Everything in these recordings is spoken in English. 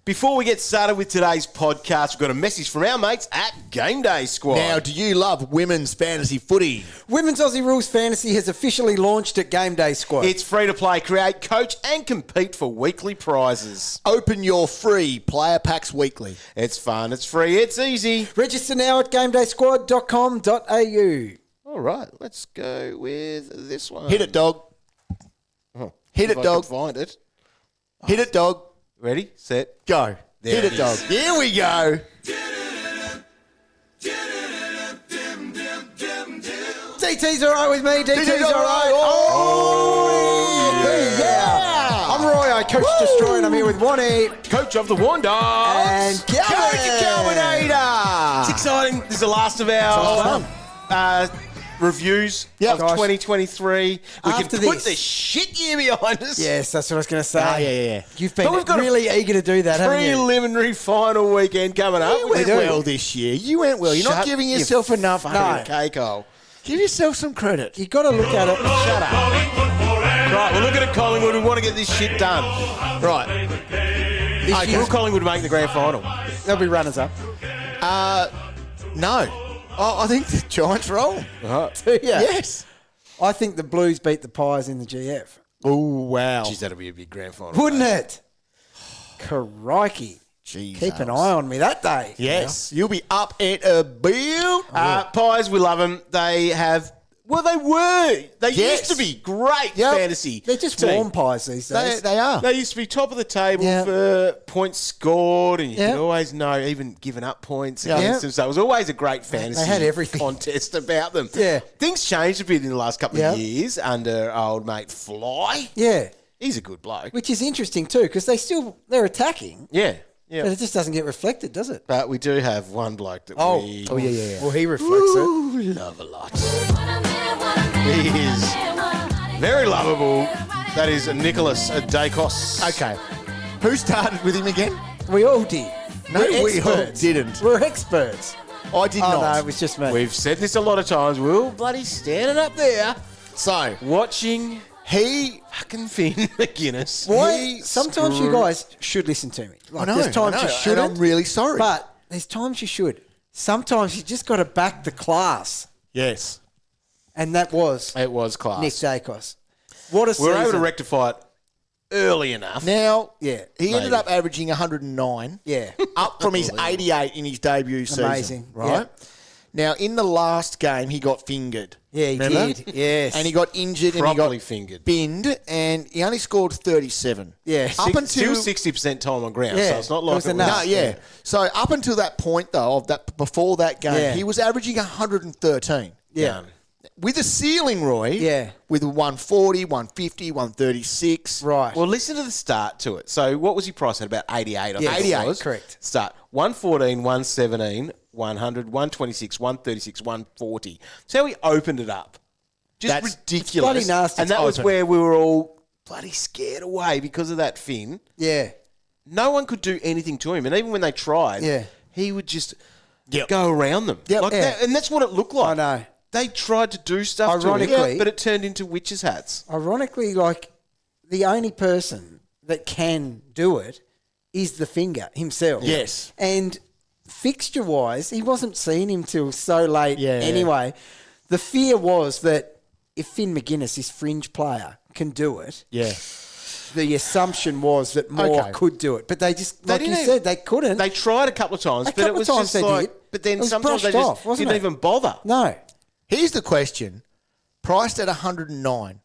Before we get started with today's podcast, we've got a message from our mates at GameDay Squad. Now, do you love women's fantasy footy? Women's Aussie Rules Fantasy has officially launched at GameDay Squad. It's free to play, create, coach, and compete for weekly prizes. Open your free player packs weekly. It's fun, it's free, it's easy. Register now at gamedaysquad.com.au. All right, let's go with this one. Hit it, dog. Hit If it, I dog. can find it. Hit it, dog. Ready, set, Go. There Hit it it, dog. is. Here we go. DT's all right with me. DT's all right. Oh, yeah. I'm Roy. I coach Destroy, and I'm here with Wani coach of the Wanderers. and Calvin. It's exciting. This is the last of our reviews Yep. of Gosh. 2023. We After can put this- the shit year behind us. Yes, that's what I was going to say. Yeah. You've But been we've got a really eager to do that, haven't you? Preliminary final weekend coming up. You went do. well this year. You went well. You're not Shut giving your yourself enough fucking credit. cake hole. Give yourself some credit. You've got to look at it. Shut up. Right, we're looking at Collingwood. We want to get this shit done. Right. This Will year's- Collingwood make the grand final? They'll be runners up. No. Oh, I think the Giants roll. Yeah. Yes. I think the Blues beat the Pies in the GF. Oh, wow. Jeez, that'll be a big grand final. Wouldn't it? Crikey. Jesus. Keep an eye on me that day. Yes. You'll be up at a bill. Pies, we love them. They have... Well, they were. They Yes. used to be great Yep. fantasy. They're just team. warm pies these days. They are. They used to be top of the table Yeah. for points scored, and you Yeah. could always know, even giving up points Yeah. against them. So it was always a great fantasy had everything. contest about them. Yeah. Things changed a bit in the last couple Yeah. of years under old mate Fly. Yeah. He's a good bloke. Which is interesting too, because they're attacking, Yeah. but Yeah. it just doesn't get reflected, does it? But we do have one bloke that we yeah. Well, he reflects it. love a lot. He is very lovable. That is Nicholas Daicos. Okay. Who started with him again? We all did. No, We're we all experts. didn't. We're experts. I did Oh, not. no, it was just me. We've said this a lot of times. We're bloody standing up there So, watching he... fucking Finn McInnis. Why? Sometimes you guys should listen to me. Like, there's times you and shouldn't, I'm really sorry. but there's times you should. Sometimes you just got to back the class. yes. And that was It was class. Nick Daicos. What a we were able to season. rectify it early enough. Now, Yeah. he ended Maybe. up averaging 109. Yeah. Up from his 88 in his debut season. Amazing. Right? Now, in the last game, he got fingered. Yeah, he Remember? did. Yes. And he got injured Properly and he got fingered. binned, and he only scored 37. Yeah. Up until... Still 60% time on ground, Yeah, so it's not it like was it was... enough. No, yeah. So up until that point, though, of that before that game, Yeah. he was averaging 113. Yeah. Done. With a ceiling, Roy. Yeah. With 140, 150, 136. Right. Well, listen to the start to it. So what was he priced at? About 88, I think it 88, was. correct. Start. 114, 117, 100, 126, 136, 140. So how he opened it up. Just That's- ridiculous. it's bloody nasty And that to was open. where we were all bloody scared away because of that Finn. Yeah. No one could do anything to him. And even when they tried, Yeah. he would just go around them. Yep. Like Yeah. that, and that's what it looked like. I know. They tried to do stuff Ironically- to him, but it turned into witches' hats. Ironically, like, the only person that can do it is the finger himself. Yes. And fixture-wise, he wasn't seeing him till so late Yeah. anyway. The fear was that if Finn McInnis, this fringe player, can do it, Yeah. the assumption was that more Okay. could do it. But they just, They like you didn't- said, they couldn't. They tried a couple of times, A but it couple was of times just they like... did. But then It was sometimes they brushed just off, wasn't didn't it? even bother. no. Here's the question. Priced at 109.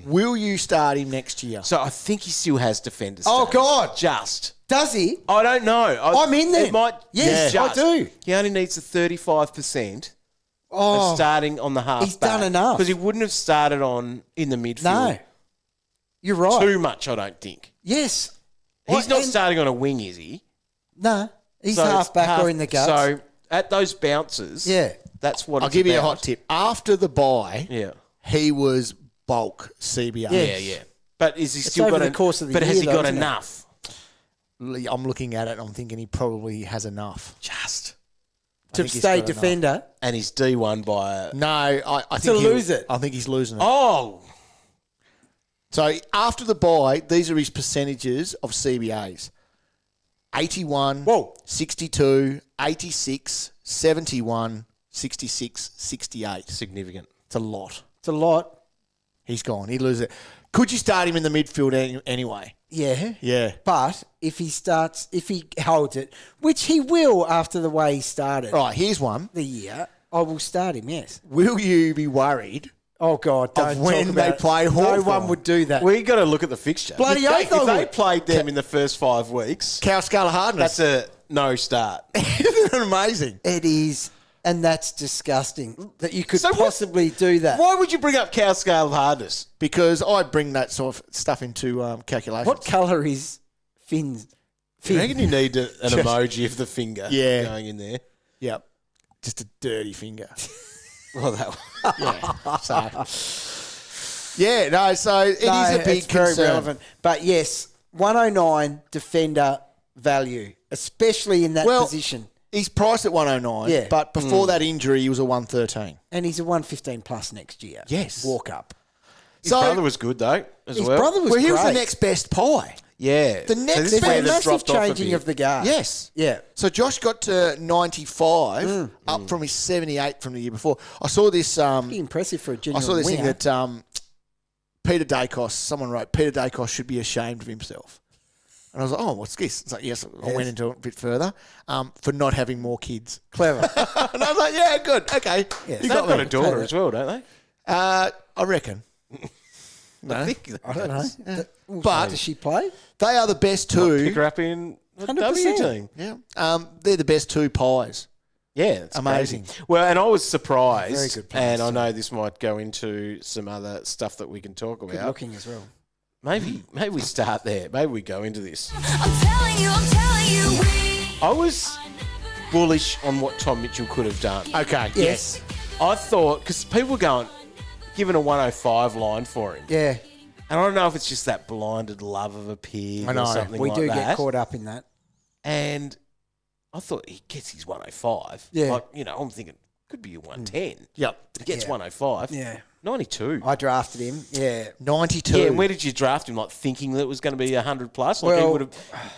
Will you start him next year? So I think he still has defender Oh, status. God. Just. Does he? I don't know. I'm in then. It might... Yes, I do. He only needs a 35% Oh, of starting on the half. he's done enough. Because he wouldn't have started on in the midfield. no. You're right. Too much, I don't think. Yes. He's Well, not and- starting on a wing, is he? No. He's So half it's back or in the guts. So at those bounces, Yeah. that's what I'll it's give you a about. hot tip. After the bye, Yeah. he was bulk CBA. Yeah. But is he It's still over got the course of the But has year, he though, got isn't it? enough? I'm looking at it and I'm thinking he probably has enough. Just. to think he's stay got enough. defender. And he's D1 by... No, I think To he'll- lose it. I think he's losing it. Oh! So after the bye, these are his percentages of CBAs. 81, Whoa. 62, 86, 71, 66, 68. Significant. It's a lot. It's a lot. He's gone. He'd lose it. Could you start him in the midfield anyway? Yeah. Yeah. But if he holds it, which he will after the way he started All right, here's one. the year, I will start him, yes. Will you be worried Oh, God, don't of when talk they about it. play No Hawthorn? one would do that. We got to look at the fixture. Bloody if oath they, I if they would. played them in the first 5 weeks, Cow Scarlet Hardness. that's a no start. Isn't it amazing? It is, and that's disgusting that you could So what- possibly do that. Why would you bring up cow scale hardness? Because I bring that sort of stuff into calculations. What colour is Finn's? I reckon you need an emoji of the finger Yeah. going in there. Yep. Just a dirty finger. Well, that Yeah. So. Yeah, no, so it is a big it's very concern. relevant. But yes, 109 defender value, especially in that position. He's priced at 109, Yeah. but before that injury, he was a 113. And he's a 115 plus next year. Yes. Walk up. His brother was good though, as His well. brother was Well, he great. was the next best pie. Yeah. The next this There's is where been a they've massive dropped off a changing bit. of the guard. Yes. Yeah. So Josh got to 95, up from his 78 from the year before. I saw this. Pretty impressive for a I genuine saw this thing winger. that Peter Daicos. Someone wrote Peter Daicos should be ashamed of himself. And I was like, oh, what's this? It's like, yes, I went into it a bit further for not having more kids. Clever. And I was like, yeah, good, okay. Yes. You They've got me. a daughter as well, don't they? I reckon. No, I think I don't know. But Does she play? they are the best two. pick her up in the 100%. W team. Yeah, they're the best two pies. Yeah, it's Amazing. crazy. Well, and I was surprised, Very good players, and I too. know this might go into some other stuff that we can talk Good about. looking as well. Maybe we start there. Maybe we go into this. I'm telling you, I was bullish on what Tom Mitchell could have done. Okay. Yes. I thought, because people were going, giving a 105 line for him. Yeah. And I don't know if it's just that blinded love of a pig I know. or something We like do that. get caught up in that. And I thought he gets his 105. Yeah. Like, I'm thinking, could be a 110. Yep. He gets Yeah. 105. Yeah. 92. I drafted him. Yeah. 92. Yeah, and where did you draft him? Like thinking that it was going to be 100 plus? Like Well,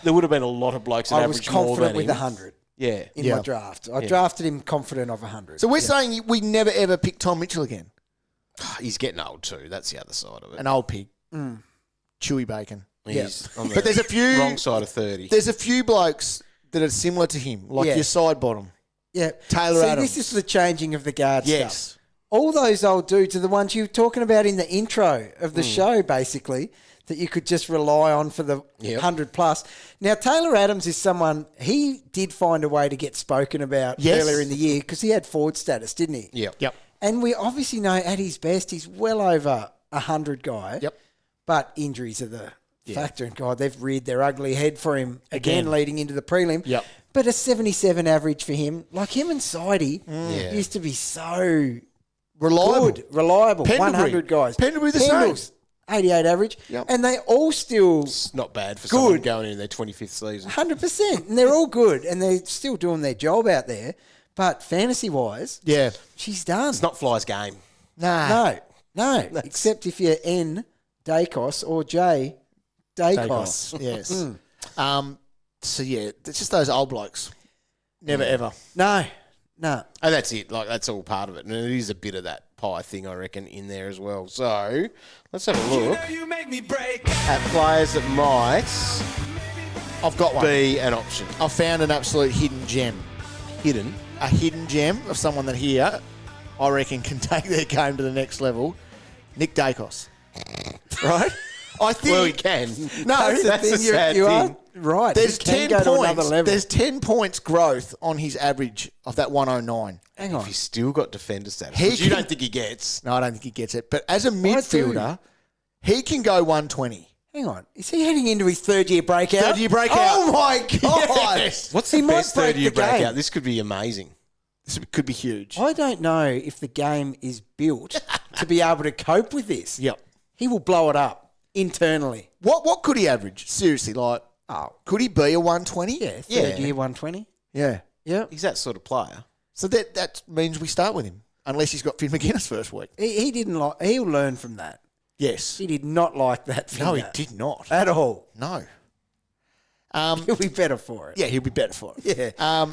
there would have been a lot of blokes that I was averaged more confident than with him. 100 Yeah. in Yeah. my draft. I drafted him confident of 100. So we're saying we never ever pick Tom Mitchell again. He's getting old too. That's the other side of it. An old pig. Chewy bacon. He's on the But there's a few wrong side of 30. There's a few blokes that are similar to him, like Yeah. your side bottom. Yeah. Taylor See, Adams. this is the changing of the guard Yes. stuff. All those old dudes are the ones you were talking about in the intro of the show, basically, that you could just rely on for the Yep. 100 plus. Now, Taylor Adams is someone, he did find a way to get spoken about Yes. earlier in the year because he had forward status, didn't he? Yep. Yep. And we obviously know at his best, he's well over 100 guy. Yep. But injuries are the factor. And God, they've reared their ugly head for him again leading into the prelim. Yep. But a 77 average for him, like him and Sidey, Yeah. used to be so Reliable. good, reliable. Pendlebury. 100 guys. Pendlebury the same. Pendles, 88 average. Yep. And they all still It's not bad for someone Good. going in their 25th season. 100%. And they're all good. And they're still doing their job out there. But fantasy-wise, Yeah. she's done. It's not Fly's game. Nah. No. Except if you're N. Daicos or J. Daicos. Yes. So yeah, it's just those old blokes. Never ever. No. And that's it. Like, that's all part of it. And it is a bit of that pie thing, I reckon, in there as well. So, let's have a look at players that might I've got one. be an option. I've found an absolute hidden gem. Hidden. A hidden gem of someone that here, I reckon, can take their game to the next level. Nick Daicos. Right? I think. Well, he can. No, that's a sad you thing. are right. There's He can 10 go to another points. level. There's 10 points growth on his average of that 109. Hang If on. he's still got defender status, He which you can- don't think he gets. No, I don't think he gets it. But as a midfielder, he can go 120. Hang on. Is he heading into his third-year breakout? Third-year breakout. Oh, my God. Yes. What's He the might best break third-year the game. breakout? This could be amazing. This could be huge. I don't know if the game is built to be able to cope with this. Yep. He will blow it up internally. What could he average? Seriously, like, could he be a 120? Yeah, Yeah. third-year 120. Yeah. Yeah. He's that sort of player. So that means we start with him, unless he's got Finn McInnis first week. He didn't like. He'll learn from that. Yes. He did not like that. No, he finger did not. at all. No. He'll be better for it. Yeah, he'll be better for it. Yeah.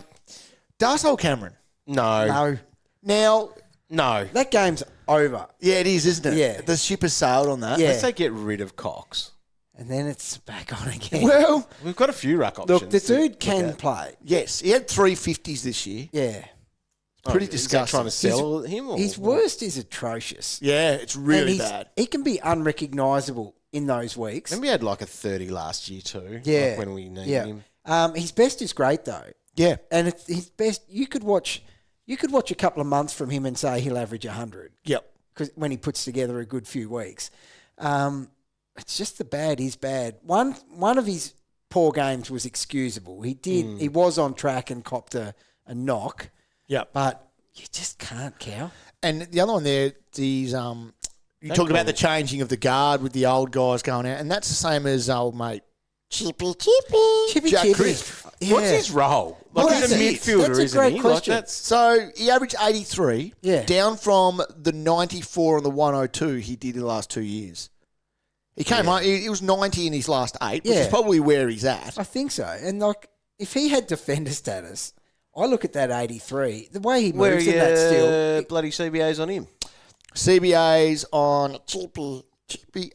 Darsol Cameron. No. No, Now, No. that game's over. yeah, it is, isn't it? Yeah. The ship has sailed on that. Yeah. Let's say get rid of Cox. And then it's back on again. Well, We've got a few ruck options. Look, the to dude look can at. play. yes, he had 350s this year. Yeah. Pretty Is that disgusting. trying to sell him? Or His worst is atrocious. Yeah, it's And really he's- bad. He can be unrecognisable in those weeks. Remember, he had like a 30 last year too. Yeah. Like when we needed Yeah. him. His best is great though. Yeah. And it's his best. You could watch a couple of months from him and say he'll average 100 Yep. because when he puts together a good few weeks. It's just the bad is bad. One of his poor games was excusable. He was on track and copped a knock, Yep. but you just can't, Cow. And the other one there, you talked about the changing of the guard with the old guys going out, and that's the same as old mate Chippy. Chippy Jack Chippy. Crisp. What's his role? Like What he's a is it? midfielder, That's a isn't great he? question. Like that's So he averaged 83, Yeah. down from the 94 and the 102 he did in the last 2 years. He came home, he was 90 in his last 8, which is Yeah. probably where he's at. I think so. And like, if he had defender status, I look at that 83. The way he where moves in that still. bloody CBA's on him. CBA's on Chippy.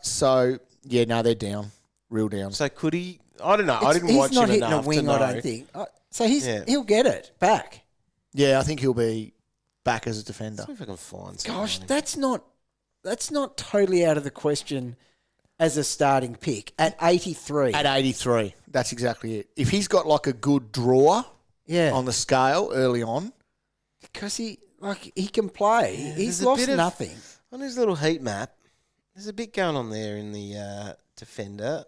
So, yeah, no, they're down. Real down. So could he? I don't know. I didn't He's watch not him hitting a enough to wing, know. I don't think. So Yeah. he'll get it back. Yeah, I think he'll be back as a defender. See if I can find. Gosh, something. that's not totally out of the question as a starting pick at 83. At 83. That's exactly it. If he's got like a good draw yeah, on the scale early on, because he can play. He's there's a lost bit of- nothing. On his little heat map, there's a bit going on there in the defender.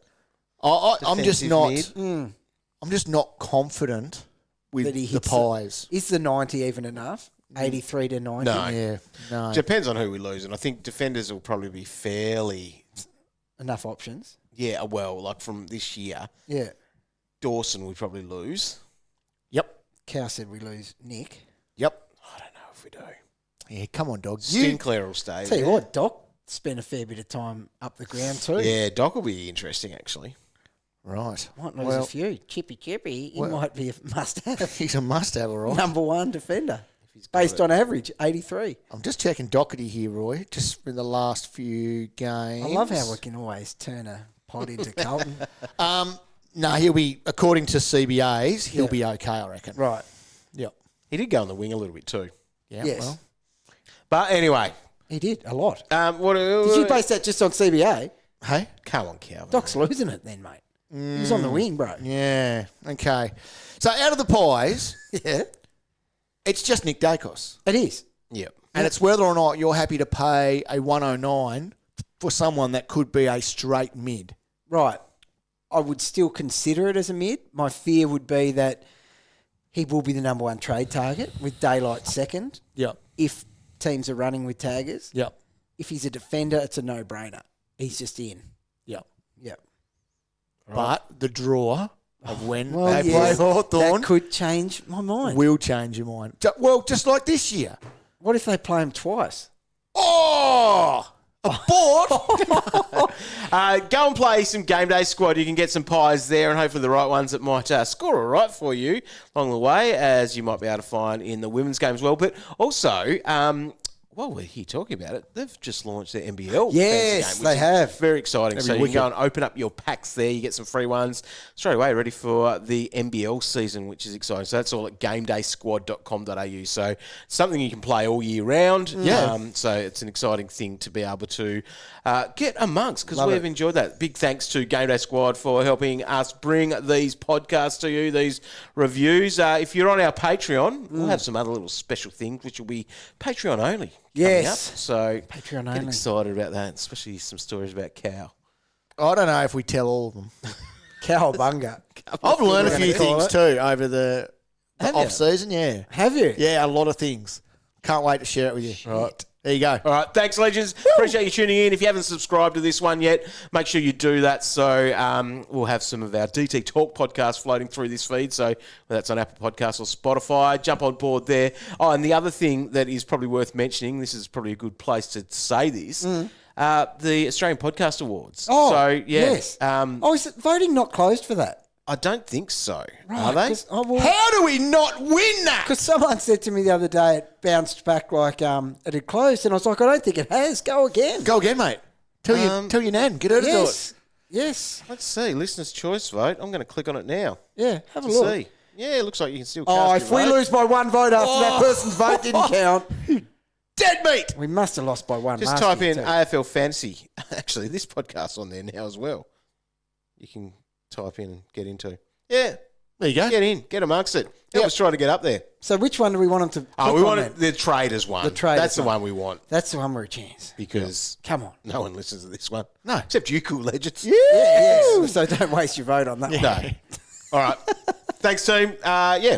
I'm just Defensive not. mid. I'm just not confident with That he the hits pies. Is the 90 even enough? 83 to 90. No. Yeah, no. Depends on who we lose, and I think defenders will probably be fairly. Enough options. Yeah, well, like from this year, Yeah. Dawson we probably lose. Yep, Cow said we lose Nick. yep. I don't know if we do. Yeah, come on, dog. Sinclair will stay. Tell you there. what, Doc spent a fair bit of time up the ground too. Yeah, Doc will be interesting actually. Right. Might lose Well, a few. Chippy. He might be a must-have. he's a must-have, all right. Number one defender. he's got Based it. on average, 83. I'm just checking Doherty here, Roy. Just in the last few games. I love how we can always turn a pod into Carlton. No, he'll be, according to CBAs, he'll be okay, I reckon. Right. Yep. He did go on the wing a little bit too. Yeah, Yes. well. But anyway, He did, a lot. what? Did you base that just on CBA? Hey? Come on, Calvin. Doc's losing it then, mate. He was on the wing, bro. Yeah, okay. So out of the pies, Yeah. it's just Nick Daicos. It is. Yep. And it's whether or not you're happy to pay a 109 for someone that could be a straight mid. Right. I would still consider it as a mid. My fear would be that he will be the number one trade target with Daylight second Yep. if teams are running with taggers. Yep. If he's a defender, it's a no-brainer. He's just in. Yep. Yep. But the draw of when Well, they yeah, play Hawthorn that could change my mind. will change your mind. Well, just like this year. What if they play him twice? Oh! Abort! Go and play some Game Day Squad. You can get some pies there and hopefully the right ones that might score all right for you along the way, as you might be able to find in the women's game as well. But also, while we're here talking about it, they've just launched their NBL. Yes, fantasy game, they which is have. Very exciting. Every So you can weekend. go and open up your packs there. You get some free ones straight away, ready for the NBL season, which is exciting. So that's all at gamedaysquad.com.au. So something you can play all year round. Yeah. So it's an exciting thing to be able to get amongst, because Love we've it. enjoyed that. Big thanks to Game Day Squad for helping us bring these podcasts to you, these reviews. If you're on our Patreon, we'll have some other little special things, which will be Patreon only. Coming Yes. up. So Patreon get only. excited about that, especially some stories about Cow. I don't know if we tell all of them. Cowabunga. I've learned a We're few gonna call things it. too over the Have you? off season. Yeah, Have you? yeah, a lot of things. Can't wait to share it with you. Right. There you go. All right, thanks, legends. Appreciate you tuning in. If you haven't subscribed to this one yet, make sure you do that. So we'll have some of our DT Talk podcasts floating through this feed. So whether that's on Apple Podcasts or Spotify, jump on board there. Oh, and the other thing that is probably worth mentioning, this is probably a good place to say this, the Australian Podcast Awards. Oh, so, yeah. yes. Is voting not closed for that? I don't think so. Right, Are they? How do we not win that? Because someone said to me the other day it bounced back like it had closed, and I was like, I don't think it has. Go again. Go again, mate. Tell your nan. Get her to do it. Yes. Yes. Let's see. Listener's choice vote. I'm going to click on it now. Yeah. Have a to look. see. Yeah, it looks like you can still cast Oh, your if we vote. lose by one vote after that person's vote didn't count, Dead meat. we must have lost by one. Just last type year in too. AFL Fantasy. Actually, this podcast's on there now as well. You can type in and get into. Yeah. There you go. Get in. Get amongst it. Help us try to get up there. So which one do we want them to? Oh, click we on want then? the traders one. The traders That's the one. one we want That's the one we're a chance. because Come on. no one listens to this one. No. Except you cool legends. Yeah. So don't waste your vote on that one. No. All right. Thanks, team.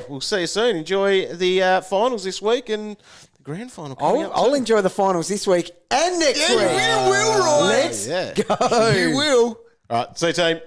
We'll see you soon. Enjoy the finals this week and the grand final coming up. I'll enjoy the finals this week and next week. You will, Roy. Let's Yeah. go. You will. All right. See you, team.